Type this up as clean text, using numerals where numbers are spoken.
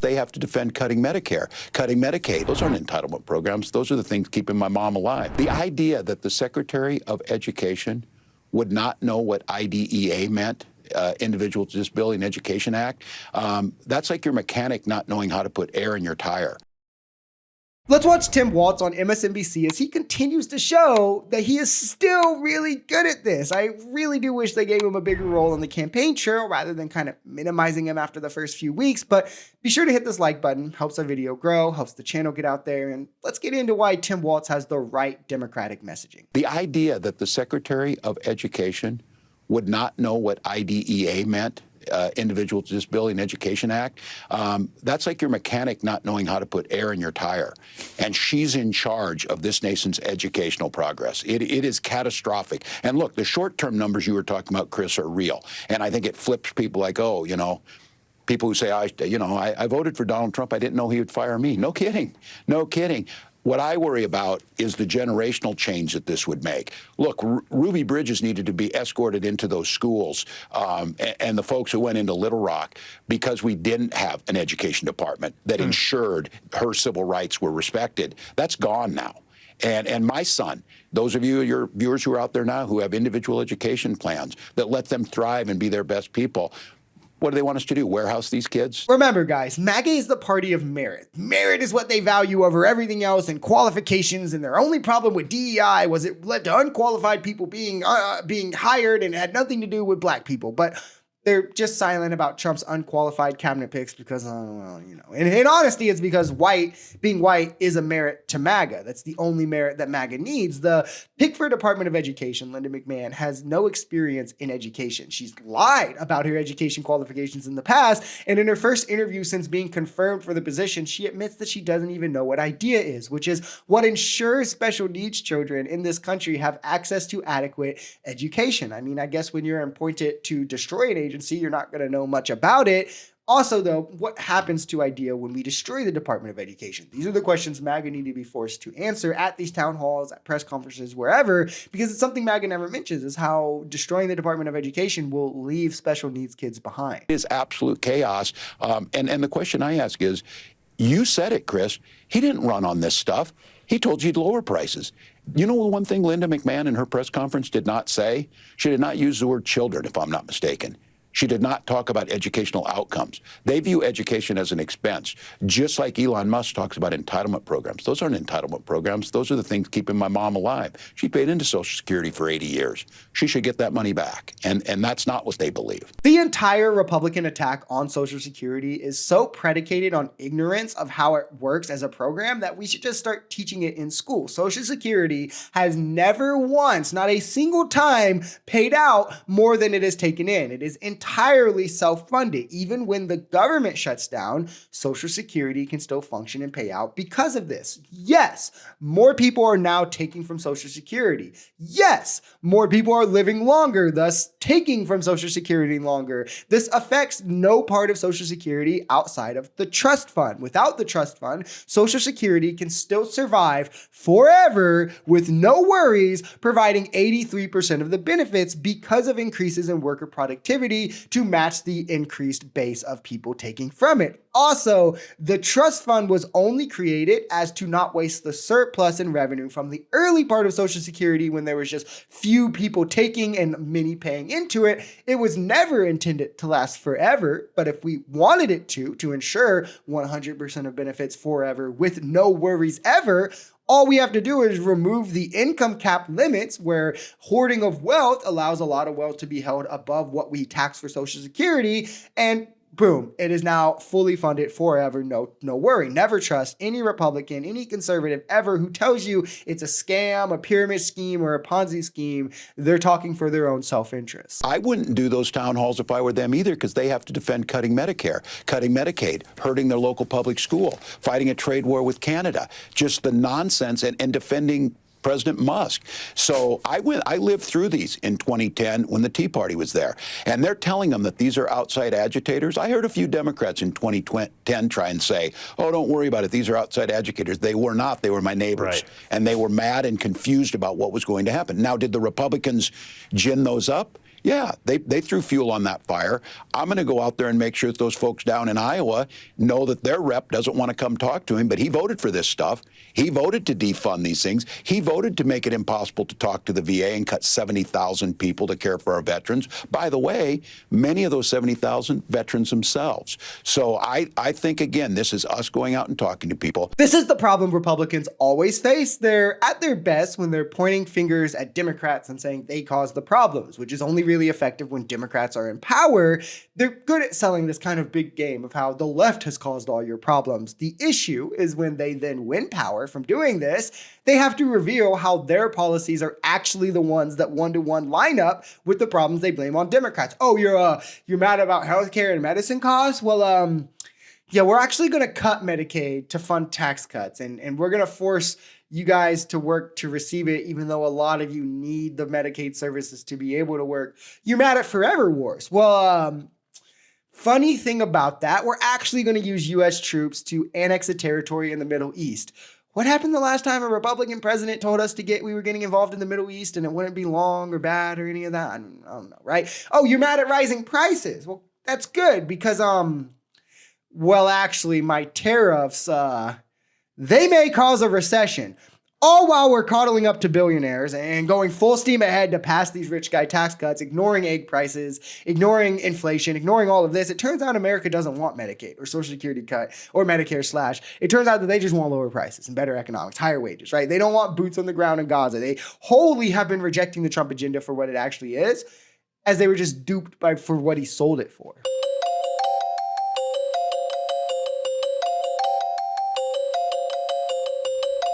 They have to defend cutting Medicare, cutting Medicaid. Those aren't entitlement programs. Those are the things keeping my mom alive. The idea that the Secretary of Education would not know what IDEA meant, Individual with Disability Education Act, that's like your mechanic not knowing how to put air in your tire. Let's watch Tim Walz on MSNBC as he continues to show that he is still really good at this. I really do wish they gave him a bigger role on the campaign trail rather than kind of minimizing him after the first few weeks. But be sure to hit this like button. Helps our video grow, helps the channel get out there. And let's get into why Tim Walz has the right Democratic messaging. The idea that the Secretary of Education would not know what IDEA meant, Individual with Disability Education Act, that's like your mechanic not knowing how to put air in your tire. And she's in charge of this nation's educational progress. It is catastrophic. And look, the short-term numbers you were talking about, Chris, are real. And I think it flips people like, oh, you know, people who say, I voted for Donald Trump. I didn't know he would fire me. No kidding. No kidding. What I worry about is the generational change that this would make. Look, Ruby Bridges needed to be escorted into those schools, and the folks who went into Little Rock, because we didn't have an education department that ensured her civil rights were respected. That's gone now. And my son, those of you, your viewers who are out there now who have individual education plans that let them thrive and be their best people, what do they want us to do? Warehouse these kids? Remember, guys, MAGA is the party of merit. Merit is what they value over everything else and qualifications, and their only problem with DEI was it led to unqualified people being hired and it had nothing to do with black people. But they're just silent about Trump's unqualified cabinet picks because, well, you know. And in honesty, it's because being white is a merit to MAGA. That's the only merit that MAGA needs. The pick for Department of Education, Linda McMahon, has no experience in education. She's lied about her education qualifications in the past. And in her first interview since being confirmed for the position, she admits that she doesn't even know what IDEA is, which is what ensures special needs children in this country have access to adequate education. I mean, I guess when you're appointed to destroy an agency, you're not going to know much about it. Also, though, what happens to IDEA when we destroy the Department of Education? These are the questions MAGA need to be forced to answer at these town halls, at press conferences, wherever, because it's something MAGA never mentions, is how destroying the Department of Education will leave special needs kids behind. It is absolute chaos. And the question I ask is, you said it, Chris. He didn't run on this stuff. He told you to lower prices. You know the one thing Linda McMahon in her press conference did not say? She did not use the word children, if I'm not mistaken. She did not talk about educational outcomes. They view education as an expense, just like Elon Musk talks about entitlement programs. Those aren't entitlement programs. Those are the things keeping my mom alive. She paid into Social Security for 80 years. She should get that money back, and that's not what they believe. The entire Republican attack on Social Security is so predicated on ignorance of how it works as a program that we should just start teaching it in school. Social Security has never once, not a single time, paid out more than it has taken in. It is entirely self-funded. Even when the government shuts down, Social Security can still function and pay out because of this. Yes, more people are now taking from Social Security. Yes, more people are living longer, thus taking from Social Security longer. This affects no part of Social Security outside of the trust fund. Without the trust fund, Social Security can still survive forever with no worries, providing 83% of the benefits because of increases in worker productivity to match the increased base of people taking from it. Also, the trust fund was only created as to not waste the surplus in revenue from the early part of Social Security when there was just few people taking and many paying into it. It was never intended to last forever, but if we wanted it to ensure 100% of benefits forever with no worries ever, all we have to do is remove the income cap limits where hoarding of wealth allows a lot of wealth to be held above what we tax for Social Security, and boom, it is now fully funded forever, no worry. Never trust any Republican, any conservative ever who tells you it's a scam, a pyramid scheme, or a Ponzi scheme. They're talking for their own self-interest. I wouldn't do those town halls if I were them either, because they have to defend cutting Medicare, cutting Medicaid, hurting their local public school, fighting a trade war with Canada, just the nonsense, and defending President Musk. So I lived through these in 2010 when the Tea Party was there, and they're telling them that these are outside agitators. I heard a few Democrats in 2010 try and say, oh, don't worry about it, these are outside agitators. They were not. They were my neighbors. Right. And they were mad and confused about what was going to happen. Now, did the Republicans gin those up? Yeah, they threw fuel on that fire. I'm going to go out there and make sure that those folks down in Iowa know that their rep doesn't want to come talk to him, but he voted for this stuff. He voted to defund these things. He voted to make it impossible to talk to the VA and cut 70,000 people to care for our veterans. By the way, many of those 70,000 veterans themselves. So I think, again, this is us going out and talking to people. This is the problem Republicans always face. They're at their best when they're pointing fingers at Democrats and saying they caused the problems, which is only really effective when Democrats are in power. They're good at selling this kind of big game of how the left has caused all your problems. The issue is when they then win power from doing this, they have to reveal how their policies are actually the ones that one-to-one line up with the problems they blame on Democrats. Oh, you're mad about healthcare and medicine costs? Well, yeah, we're actually going to cut Medicaid to fund tax cuts, and we're going to force you guys to work to receive it, even though a lot of you need the Medicaid services to be able to work. You're mad at forever wars. Well, funny thing about that, we're actually going to use U.S. troops to annex a territory in the Middle East. What happened the last time a Republican president told us we were getting involved in the Middle East and it wouldn't be long or bad or any of that? I don't know, right? Oh, you're mad at rising prices. Well, that's good because, well, actually, my tariffs, they may cause a recession, all while we're coddling up to billionaires and going full steam ahead to pass these rich guy tax cuts, ignoring egg prices, ignoring inflation, ignoring all of this. It turns out America doesn't want Medicaid or Social Security cut or Medicare slash. It turns out that they just want lower prices and better economics, higher wages, right? They don't want boots on the ground in Gaza. They wholly have been rejecting the Trump agenda for what it actually is, as they were just duped for what he sold it for.